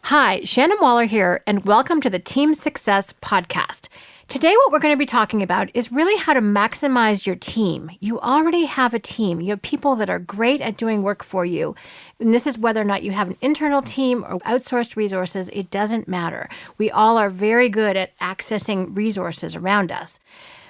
Hi, Shannon Waller here, and welcome to the Team Success Podcast. Today, what we're going to be talking about is really how to maximize your team. You already have a team. You have people that are great at doing work for you. And this is whether or not you have an internal team or outsourced resources, it doesn't matter. We all are very good at accessing resources around us.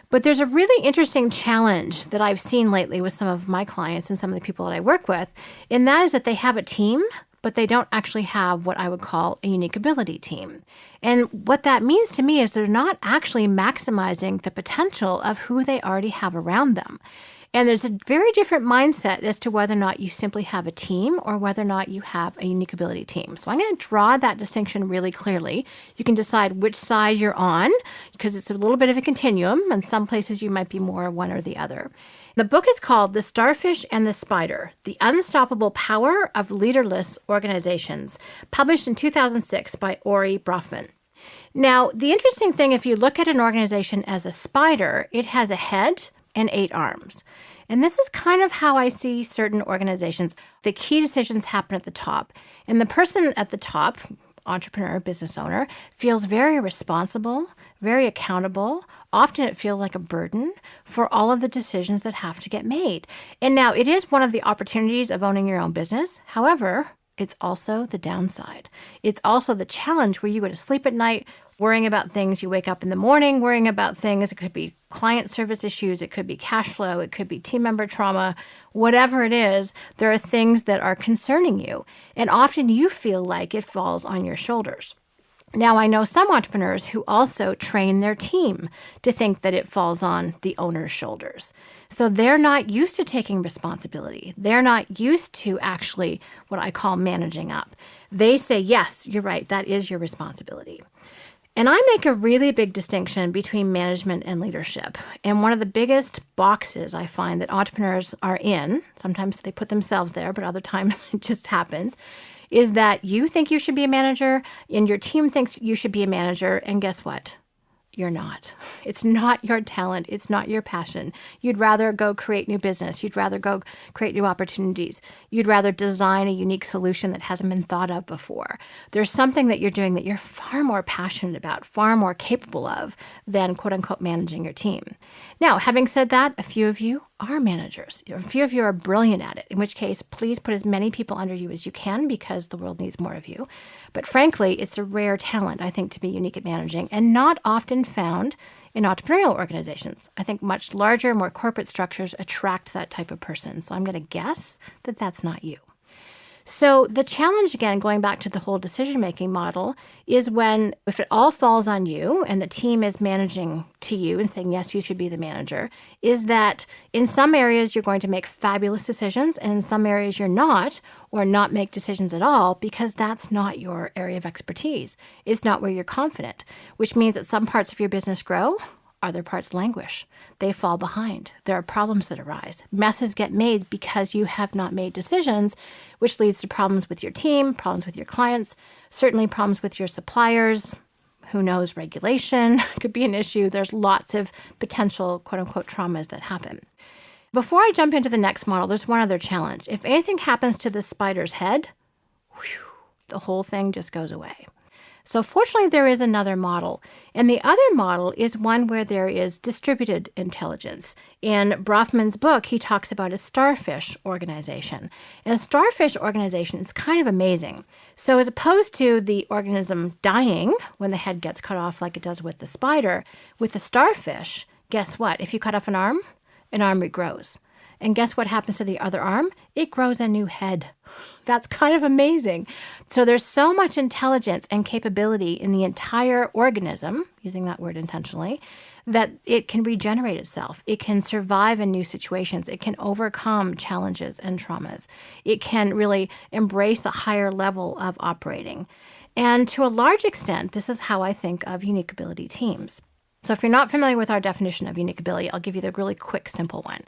But there's a really interesting challenge that I've seen lately with some of my clients and some of the people that I work with, and that is that they have a team, but they don't actually have what I would call a unique ability team. And what that means to me is they're not actually maximizing the potential of who they already have around them. And there's a very different mindset as to whether or not you simply have a team or whether or not you have a unique ability team. So I'm going to draw that distinction really clearly. You can decide which side you're on because it's a little bit of a continuum. In some places you might be more one or the other. The book is called The Starfish and the Spider, The Unstoppable Power of Leaderless Organizations, published in 2006 by Ori Brofman. Now, the interesting thing, if you look at an organization as a spider, it has a head and 8 arms. And this is kind of how I see certain organizations. The key decisions happen at the top. And the person at the top, entrepreneur, business owner, feels very responsible, very accountable. Often it feels like a burden for all of the decisions that have to get made. And now it is one of the opportunities of owning your own business. However, it's also the downside. It's also the challenge where you go to sleep at night worrying about things. You wake up in the morning worrying about things. It could be client service issues. It could be cash flow. It could be team member trauma. Whatever it is, there are things that are concerning you. And often you feel like it falls on your shoulders. Now, I know some entrepreneurs who also train their team to think that it falls on the owner's shoulders. So they're not used to taking responsibility. They're not used to actually what I call managing up. They say, yes, you're right, that is your responsibility. And I make a really big distinction between management and leadership. And one of the biggest boxes I find that entrepreneurs are in, sometimes they put themselves there, but other times it just happens, is that you think you should be a manager and your team thinks you should be a manager. And guess what? You're not. It's not your talent. It's not your passion. You'd rather go create new business. You'd rather go create new opportunities. You'd rather design a unique solution that hasn't been thought of before. There's something that you're doing that you're far more passionate about, far more capable of than quote unquote managing your team. Now, having said that, a few of you are managers. A few of you are brilliant at it, in which case, please put as many people under you as you can because the world needs more of you. But frankly, it's a rare talent, I think, to be unique at managing and not often found in entrepreneurial organizations. I think much larger, more corporate structures attract that type of person. So I'm going to guess that that's not you. So the challenge, again, going back to the whole decision-making model, is when, if it all falls on you and the team is managing to you and saying, yes, you should be the manager, is that in some areas you're going to make fabulous decisions and in some areas you're not, or not make decisions at all because that's not your area of expertise. It's not where you're confident, which means that some parts of your business grow, other parts languish. They fall behind. There are problems that arise. Messes get made because you have not made decisions, which leads to problems with your team, problems with your clients, certainly problems with your suppliers. Who knows, regulation could be an issue. There's lots of potential quote-unquote traumas that happen. Before I jump into the next model, there's one other challenge. If anything happens to the spider's head, the whole thing just goes away. So fortunately, there is another model. And the other model is one where there is distributed intelligence. In Brofman's book, he talks about a starfish organization. And a starfish organization is kind of amazing. So as opposed to the organism dying when the head gets cut off like it does with the spider, with the starfish, guess what? If you cut off an arm regrows. And guess what happens to the other arm? It grows a new head. That's kind of amazing. So there's so much intelligence and capability in the entire organism, using that word intentionally, that it can regenerate itself. It can survive in new situations. It can overcome challenges and traumas. It can really embrace a higher level of operating. And to a large extent, this is how I think of unique ability teams. So if you're not familiar with our definition of unique ability, I'll give you the really quick, simple one.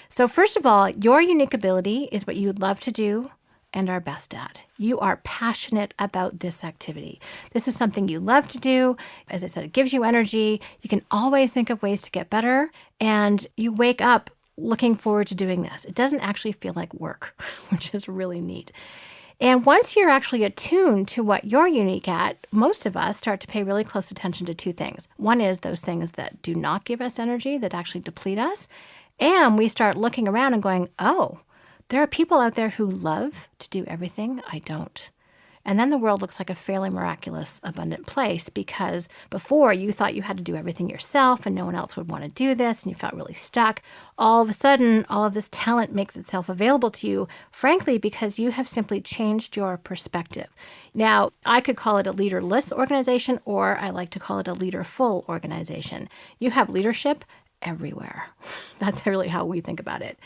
So first of all, your unique ability is what you would love to do and are best at. You are passionate about this activity. This is something you love to do. As I said, it gives you energy. You can always think of ways to get better, and you wake up looking forward to doing this. It doesn't actually feel like work, which is really neat. And once you're actually attuned to what you're unique at, most of us start to pay really close attention to two things. One is those things that do not give us energy, that actually deplete us. And we start looking around and going, oh, there are people out there who love to do everything I don't. And then the world looks like a fairly miraculous, abundant place, because before you thought you had to do everything yourself and no one else would want to do this and you felt really stuck. All of a sudden, all of this talent makes itself available to you, frankly, because you have simply changed your perspective. Now, I could call it a leaderless organization, or I like to call it a leaderful organization. You have leadership everywhere. That's really how we think about it.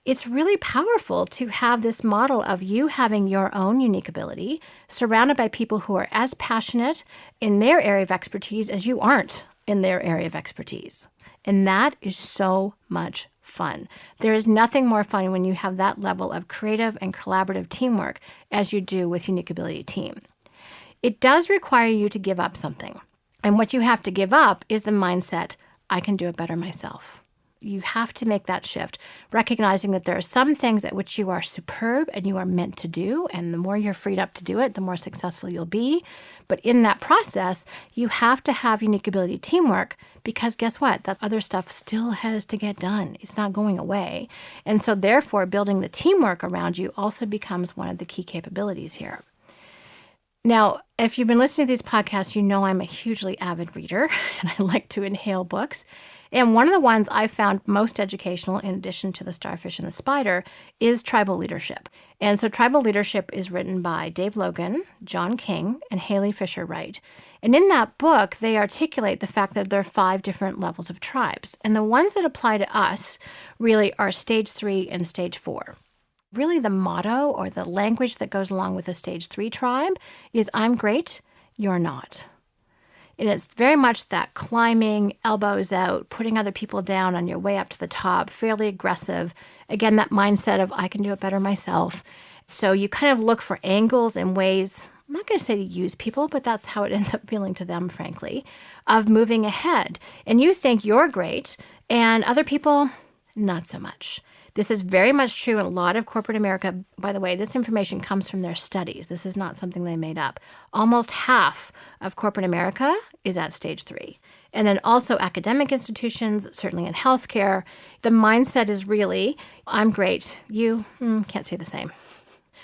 It's really powerful to have this model of you having your own unique ability, surrounded by people who are as passionate in their area of expertise as you aren't in their area of expertise. And that is so much fun. There is nothing more fun when you have that level of creative and collaborative teamwork as you do with Unique Ability Team. It does require you to give up something. And what you have to give up is the mindset, I can do it better myself. You have to make that shift, recognizing that there are some things at which you are superb and you are meant to do. And the more you're freed up to do it, the more successful you'll be. But in that process, you have to have unique ability teamwork, because guess what? That other stuff still has to get done. It's not going away. And so therefore, building the teamwork around you also becomes one of the key capabilities here. Now, if you've been listening to these podcasts, you know I'm a hugely avid reader and I like to inhale books. And one of the ones I found most educational, in addition to The Starfish and the Spider, is Tribal Leadership. And so Tribal Leadership is written by Dave Logan, John King, and Haley Fisher Wright. And in that book, they articulate the fact that there are 5 different levels of tribes. And the ones that apply to us really are stage 3 and stage 4. Really the motto or the language that goes along with the stage 3 tribe is I'm great, you're not. And it's very much that climbing, elbows out, putting other people down on your way up to the top, fairly aggressive. Again, that mindset of I can do it better myself. So you kind of look for angles and ways, I'm not going to say to use people, but that's how it ends up feeling to them, frankly, of moving ahead. And you think you're great and other people, not so much. This is very much true in a lot of corporate America. By the way, this information comes from their studies. This is not something they made up. Almost half of corporate America is at stage 3. And then also academic institutions, certainly in healthcare, the mindset is really, I'm great, you can't say the same.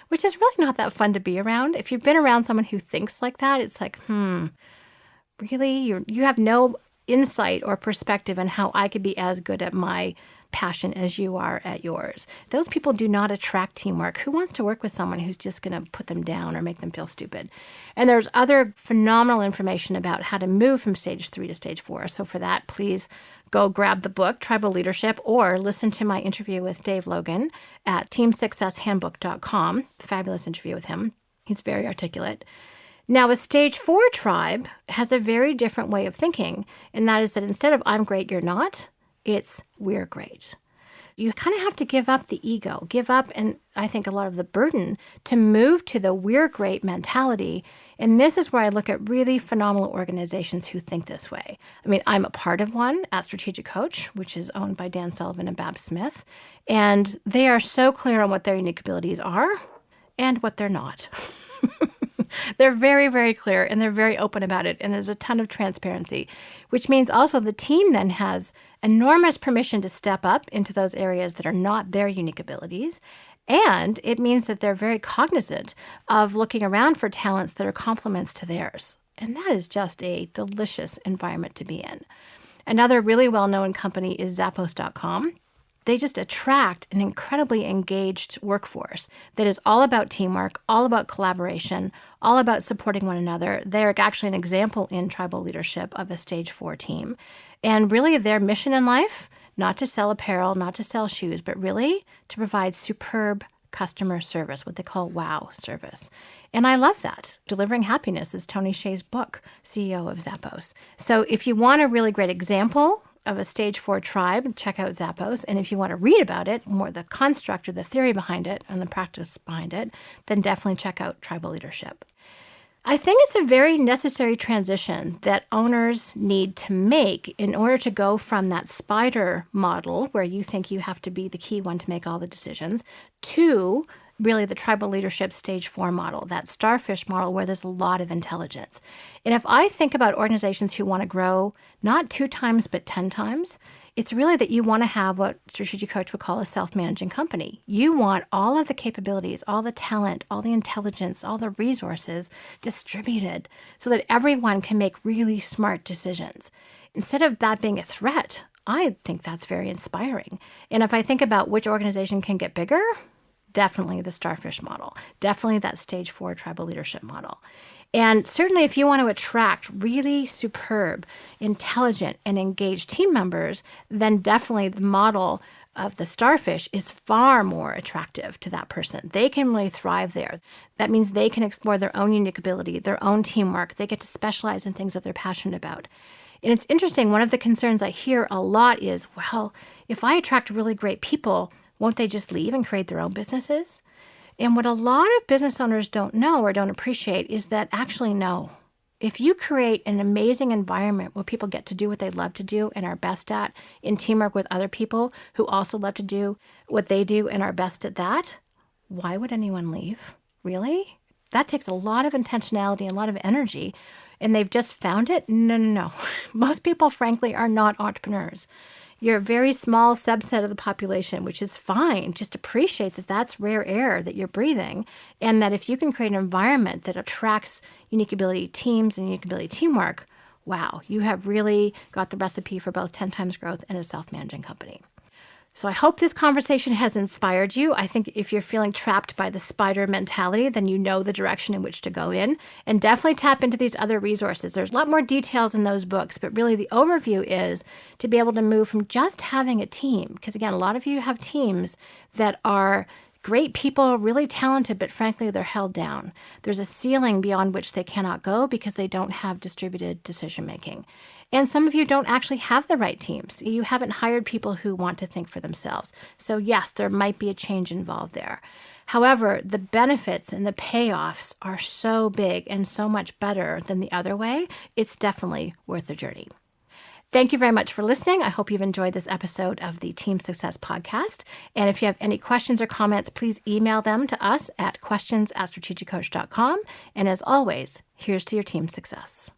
Which is really not that fun to be around. If you've been around someone who thinks like that, it's like, really? You have no insight or perspective on how I could be as good at my passion as you are at yours. Those people do not attract teamwork. Who wants to work with someone who's just going to put them down or make them feel stupid? And there's other phenomenal information about how to move from stage 3 to stage 4. So for that, please go grab the book, Tribal Leadership, or listen to my interview with Dave Logan at teamsuccesshandbook.com. Fabulous interview with him. He's very articulate. Now, a stage 4 tribe has a very different way of thinking, and that is that instead of I'm great, you're not, it's we're great. You kind of have to give up the ego, give up, and I think a lot of the burden to move to the we're great mentality. And this is where I look at really phenomenal organizations who think this way. I mean, I'm a part of one at Strategic Coach, which is owned by Dan Sullivan and Bab Smith. And they are so clear on what their unique abilities are and what they're not. They're very, very clear and they're very open about it. And there's a ton of transparency, which means also the team then has enormous permission to step up into those areas that are not their unique abilities. And it means that they're very cognizant of looking around for talents that are complements to theirs. And that is just a delicious environment to be in. Another really well-known company is Zappos.com. They just attract an incredibly engaged workforce that is all about teamwork, all about collaboration, all about supporting one another. They're actually an example in Tribal Leadership of a stage 4 team. And really their mission in life, not to sell apparel, not to sell shoes, but really to provide superb customer service, what they call WOW service. And I love that. Delivering Happiness is Tony Hsieh's book, CEO of Zappos. So if you want a really great example of a stage 4 tribe, check out Zappos. And if you want to read about it, more the construct or the theory behind it and the practice behind it, then definitely check out Tribal Leadership. I think it's a very necessary transition that owners need to make in order to go from that spider model where you think you have to be the key one to make all the decisions to really the tribal leadership stage 4 model, that starfish model where there's a lot of intelligence. And if I think about organizations who want to grow not 2 times, but 10 times, it's really that you want to have what Strategic Coach would call a self-managing company. You want all of the capabilities, all the talent, all the intelligence, all the resources distributed so that everyone can make really smart decisions. Instead of that being a threat, I think that's very inspiring. And if I think about which organization can get bigger, definitely the starfish model, definitely that stage 4 tribal leadership model. And certainly if you want to attract really superb, intelligent, and engaged team members, then definitely the model of the starfish is far more attractive to that person. They can really thrive there. That means they can explore their own unique ability, their own teamwork. They get to specialize in things that they're passionate about. And it's interesting, one of the concerns I hear a lot is, well, if I attract really great people, won't they just leave and create their own businesses? And what a lot of business owners don't know or don't appreciate is that actually no. If you create an amazing environment where people get to do what they love to do and are best at in teamwork with other people who also love to do what they do and are best at that, why would anyone leave? Really? That takes a lot of intentionality and a lot of energy. And they've just found it? No. Most people, frankly, are not entrepreneurs. You're a very small subset of the population, which is fine. Just appreciate that that's rare air that you're breathing, and that if you can create an environment that attracts unique ability teams and unique ability teamwork, wow, you have really got the recipe for both 10 times growth and a self-managing company. So I hope this conversation has inspired you. I think if you're feeling trapped by the spider mentality, then you know the direction in which to go in. And definitely tap into these other resources. There's a lot more details in those books, but really the overview is to be able to move from just having a team. Because again, a lot of you have teams that are great people, really talented, but frankly, they're held down. There's a ceiling beyond which they cannot go because they don't have distributed decision-making. And some of you don't actually have the right teams. You haven't hired people who want to think for themselves. So yes, there might be a change involved there. However, the benefits and the payoffs are so big and so much better than the other way. It's definitely worth the journey. Thank you very much for listening. I hope you've enjoyed this episode of the Team Success Podcast. And if you have any questions or comments, please email them to us at questions@strategiccoach.com. And as always, here's to your team success.